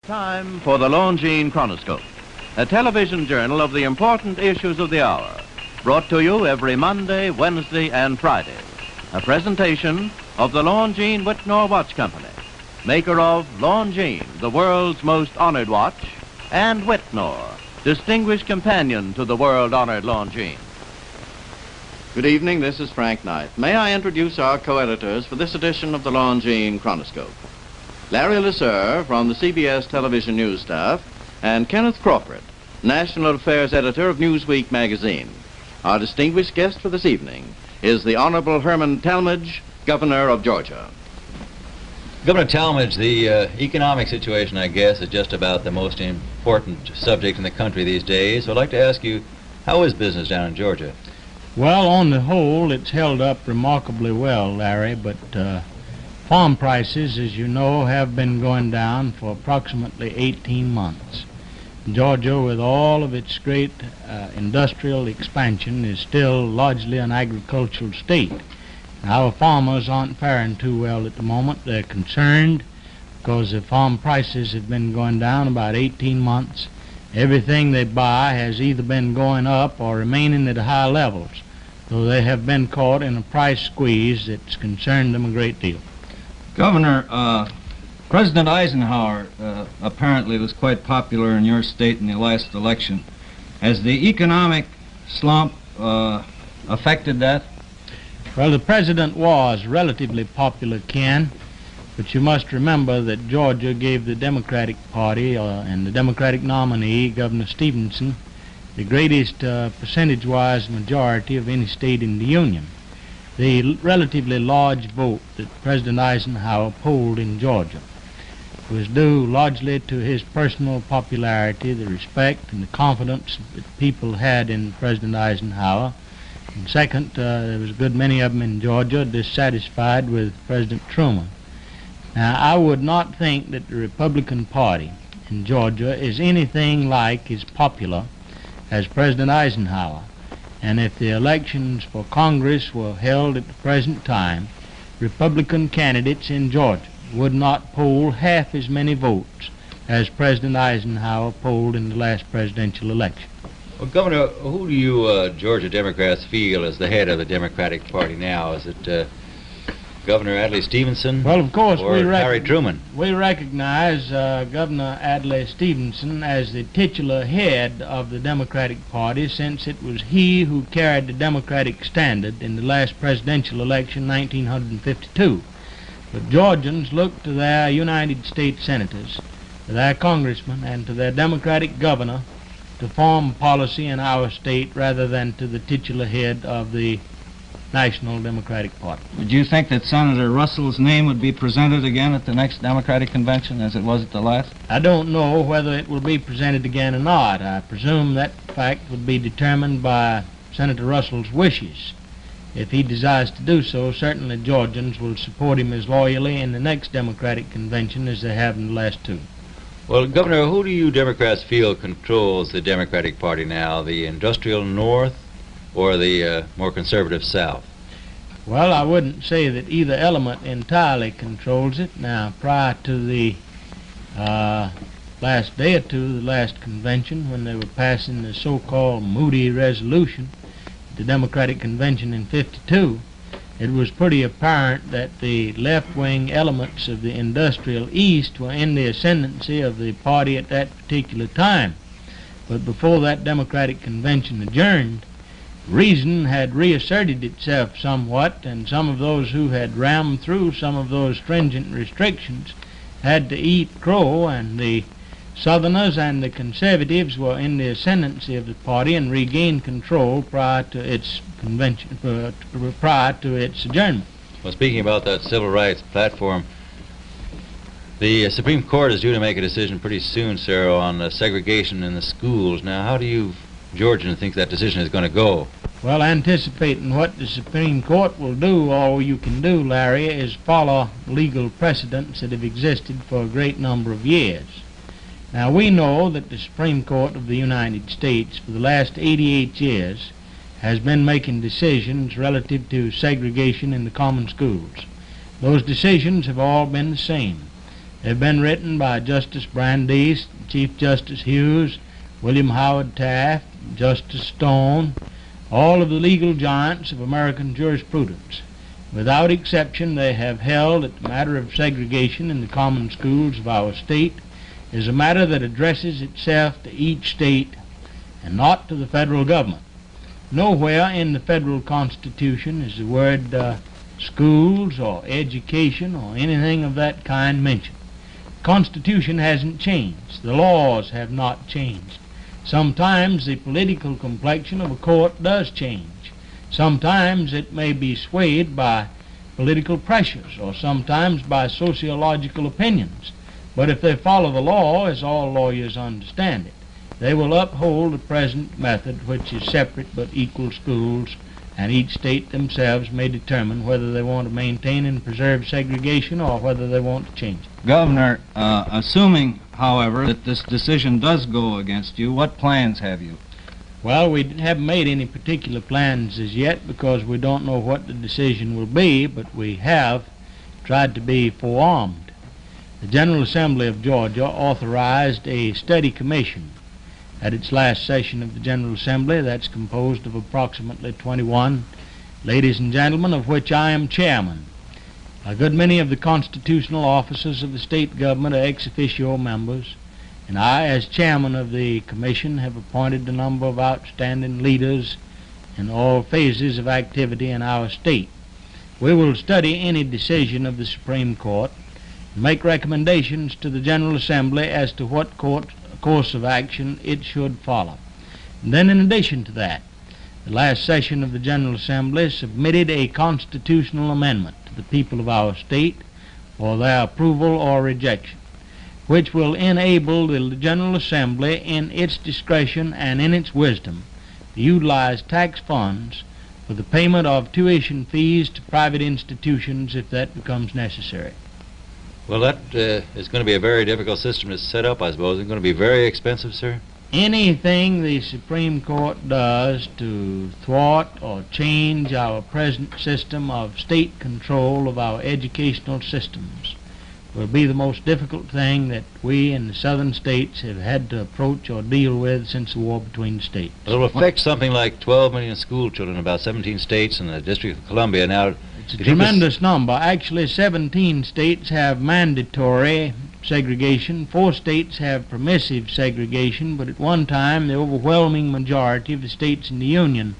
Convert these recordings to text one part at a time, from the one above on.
Time for the Longines Chronoscope, a television journal of the important issues of the hour, brought to you every Monday, Wednesday, and Friday. A presentation of the Longines Whitnor Watch Company, maker of Longines, the world's most honored watch, and Whitnor, distinguished companion to the world-honored Longines. Good evening, this is Frank Knight. May I introduce our co-editors for this edition of the Longines Chronoscope? Larry Lasser from the CBS television news staff, and Kenneth Crawford, National Affairs Editor of Newsweek magazine. Our distinguished guest for this evening is the Honorable Herman Talmadge, Governor of Georgia. Governor Talmadge, the economic situation, I guess, is just about the most important subject in the country these days. So I'd like to ask you, how is business down in Georgia? Well, on the whole, it's held up remarkably well, Larry, but farm prices, as you know, have been going down for approximately 18 months. Georgia, with all of its great industrial expansion, is still largely an agricultural state. Our farmers aren't faring too well at the moment. They're concerned because the farm prices have been going down about 18 months. Everything they buy has either been going up or remaining at high levels, so they have been caught in a price squeeze that's concerned them a great deal. Governor, President Eisenhower apparently was quite popular in your state in the last election. Has the economic slump affected that? Well, the president was relatively popular, Ken, but you must remember that Georgia gave the Democratic Party and the Democratic nominee, Governor Stevenson, the greatest percentage-wise majority of any state in the Union. The relatively large vote that President Eisenhower polled in Georgia was due largely to his personal popularity, the respect and the confidence that people had in President Eisenhower. And second, there was a good many of them in Georgia dissatisfied with President Truman. Now, I would not think that the Republican Party in Georgia is anything like as popular as President Eisenhower. And if the elections for Congress were held at the present time, Republican candidates in Georgia would not poll half as many votes as President Eisenhower polled in the last presidential election. Well, Governor, who do you Georgia Democrats feel as the head of the Democratic Party now? Is it Governor Adlai Stevenson, well, of course, or Harry Truman? We recognize Governor Adlai Stevenson as the titular head of the Democratic Party, since it was he who carried the Democratic standard in the last presidential election, 1952. But Georgians look to their United States senators, to their congressmen, and to their Democratic governor to form policy in our state rather than to the titular head of the National Democratic Party. Do you think that Senator Russell's name would be presented again at the next Democratic convention as it was at the last? I don't know whether it will be presented again or not. I presume that fact would be determined by Senator Russell's wishes. If he desires to do so, certainly Georgians will support him as loyally in the next Democratic convention as they have in the last two. Well, Governor, who do you Democrats feel controls the Democratic Party now, the industrial North or the more conservative South? Well, I wouldn't say that either element entirely controls it. Now, prior to the last day or two of the last convention, when they were passing the so-called Moody Resolution, the Democratic Convention in '52, it was pretty apparent that the left-wing elements of the industrial East were in the ascendancy of the party at that particular time. But before that Democratic Convention adjourned, reason had reasserted itself somewhat, and some of those who had rammed through some of those stringent restrictions had to eat crow, and the Southerners and the conservatives were in the ascendancy of the party and regained control prior to its convention, prior to its adjournment. Well, speaking about that civil rights platform, the Supreme Court is due to make a decision pretty soon, sir, on segregation in the schools. Now, how do you Georgians think that decision is going to go? Well, anticipating what the Supreme Court will do, all you can do, Larry, is follow legal precedents that have existed for a great number of years. Now, we know that the Supreme Court of the United States for the last 88 years has been making decisions relative to segregation in the common schools. Those decisions have all been the same. They've been written by Justice Brandeis, Chief Justice Hughes, William Howard Taft, Justice Stone, all of the legal giants of American jurisprudence. Without exception, they have held that the matter of segregation in the common schools of our state is a matter that addresses itself to each state and not to the federal government. Nowhere in the federal Constitution is the word schools or education or anything of that kind mentioned. The Constitution hasn't changed. The laws have not changed. Sometimes the political complexion of a court does change. Sometimes it may be swayed by political pressures or sometimes by sociological opinions. But if they follow the law, as all lawyers understand it, they will uphold the present method, which is separate but equal schools, and each state themselves may determine whether they want to maintain and preserve segregation or whether they want to change it. Governor, assuming, however, that this decision does go against you, what plans have you? Well, we haven't made any particular plans as yet because we don't know what the decision will be, but we have tried to be forearmed. The General Assembly of Georgia authorized a study commission at its last session of the General Assembly. That's composed of approximately 21 ladies and gentlemen, of which I am chairman. A good many of the constitutional officers of the state government are ex officio members, and I, as chairman of the commission, have appointed a number of outstanding leaders in all phases of activity in our state. We will study any decision of the Supreme Court and make recommendations to the General Assembly as to what course of action it should follow. And then in addition to that, the last session of the General Assembly submitted a constitutional amendment to the people of our state for their approval or rejection, which will enable the General Assembly in its discretion and in its wisdom to utilize tax funds for the payment of tuition fees to private institutions if that becomes necessary. Well, that is going to be a very difficult system to set up, I suppose. It's going to be very expensive, sir? Anything the Supreme Court does to thwart or change our present system of state control of our educational systems will be the most difficult thing that we in the southern states have had to approach or deal with since the war between the states. It'll affect something like 12 million school children in about 17 states in the District of Columbia. Now, it's a tremendous number. Actually, 17 states have mandatory segregation. 4 states have permissive segregation, but at one time the overwhelming majority of the states in the Union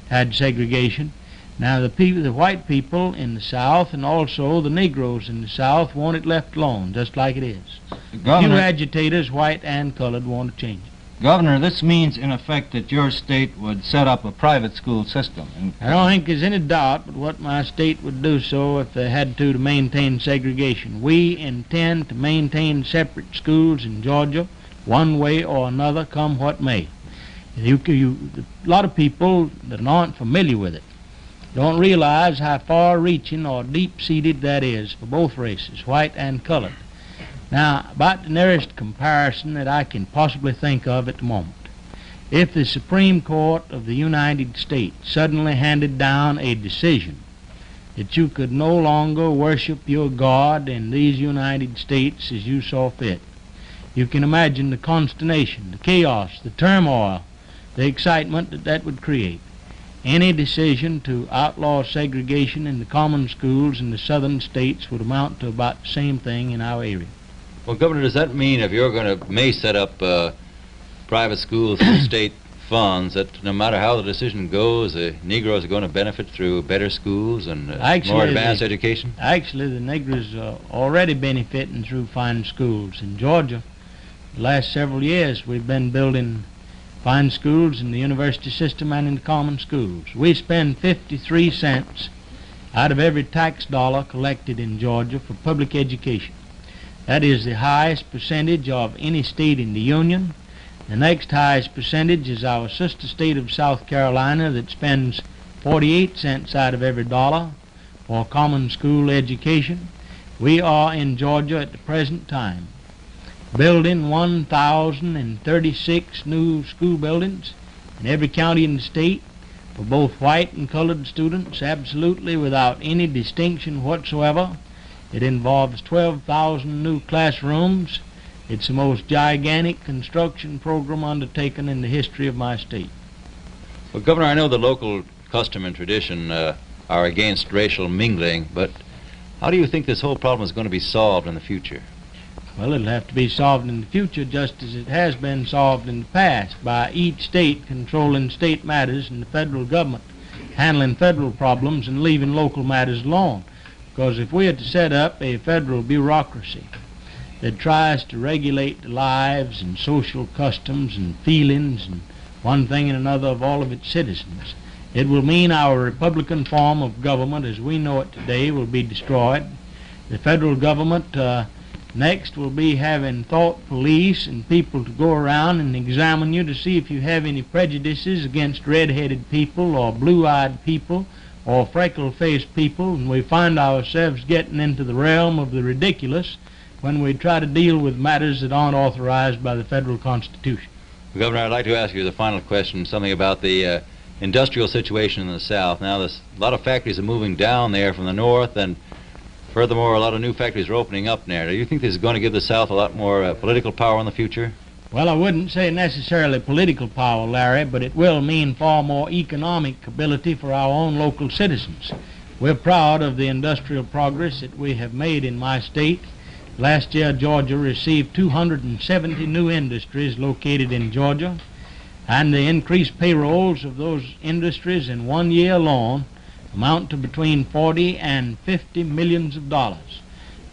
had segregation. Now the white people in the South and also the Negroes in the South want it left alone, just like it is. Governor, Few agitators, white and colored, want to change it. Governor, this means in effect that your state would set up a private school system. I don't think there's any doubt but what my state would do so if they had to maintain segregation. We intend to maintain separate schools in Georgia one way or another, come what may. A lot of people that aren't familiar with it don't realize how far-reaching or deep-seated that is for both races, white and colored. Now, about the nearest comparison that I can possibly think of at the moment, if the Supreme Court of the United States suddenly handed down a decision that you could no longer worship your God in these United States as you saw fit, you can imagine the consternation, the chaos, the turmoil, the excitement that that would create. Any decision to outlaw segregation in the common schools in the southern states would amount to about the same thing in our area. Well, Governor, does that mean if you're going to may set up private schools through state funds, that no matter how the decision goes, the Negroes are going to benefit through better schools and more advanced education? Actually, the Negroes are already benefiting through fine schools. In Georgia, the last several years, we've been building fine schools in the university system and in the common schools. We spend 53 cents out of every tax dollar collected in Georgia for public education. That is the highest percentage of any state in the Union. The next highest percentage is our sister state of South Carolina that spends 48 cents out of every dollar for common school education. We are in Georgia at the present time building 1,036 new school buildings in every county in the state for both white and colored students, absolutely without any distinction whatsoever. It involves 12,000 new classrooms. It's the most gigantic construction program undertaken in the history of my state. Well, Governor, I know the local custom and tradition are against racial mingling, but how do you think this whole problem is going to be solved in the future? Well, it'll have to be solved in the future just as it has been solved in the past, by each state controlling state matters and the federal government handling federal problems and leaving local matters alone. Because if we are to set up a federal bureaucracy that tries to regulate the lives and social customs and feelings and one thing and another of all of its citizens, it will mean our Republican form of government as we know it today will be destroyed. The federal government next will be having thought police and people to go around and examine you to see if you have any prejudices against red-headed people or blue-eyed people or freckle-faced people, and we find ourselves getting into the realm of the ridiculous when we try to deal with matters that aren't authorized by the federal Constitution. Well, Governor, I'd like to ask you the final question, something about the industrial situation in the South. Now, there's a lot of factories are moving down there from the north, and furthermore, a lot of new factories are opening up there. Do you think this is going to give the South a lot more political power in the future? Well, I wouldn't say necessarily political power, Larry, but it will mean far more economic ability for our own local citizens. We're proud of the industrial progress that we have made in my state. Last year, Georgia received 270 new industries located in Georgia, and the increased payrolls of those industries in 1 year alone amount to between 40 and 50 millions of dollars.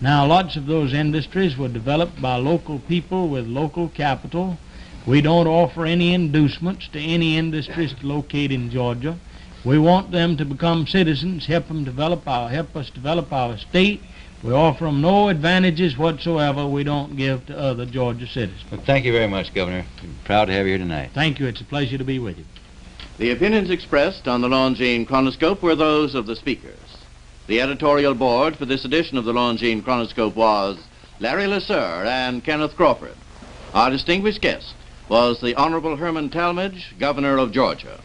Now, lots of those industries were developed by local people with local capital. We don't offer any inducements to any industries to locate in Georgia. We want them to become citizens, help us develop our state. We offer them no advantages whatsoever we don't give to other Georgia citizens. Well, thank you very much, Governor. I'm proud to have you here tonight. Thank you. It's a pleasure to be with you. The opinions expressed on the Longines Chronoscope were those of the speakers. The editorial board for this edition of the Longines Chronoscope was Larry Lasser and Kenneth Crawford. Our distinguished guest was the Honorable Herman Talmadge, Governor of Georgia.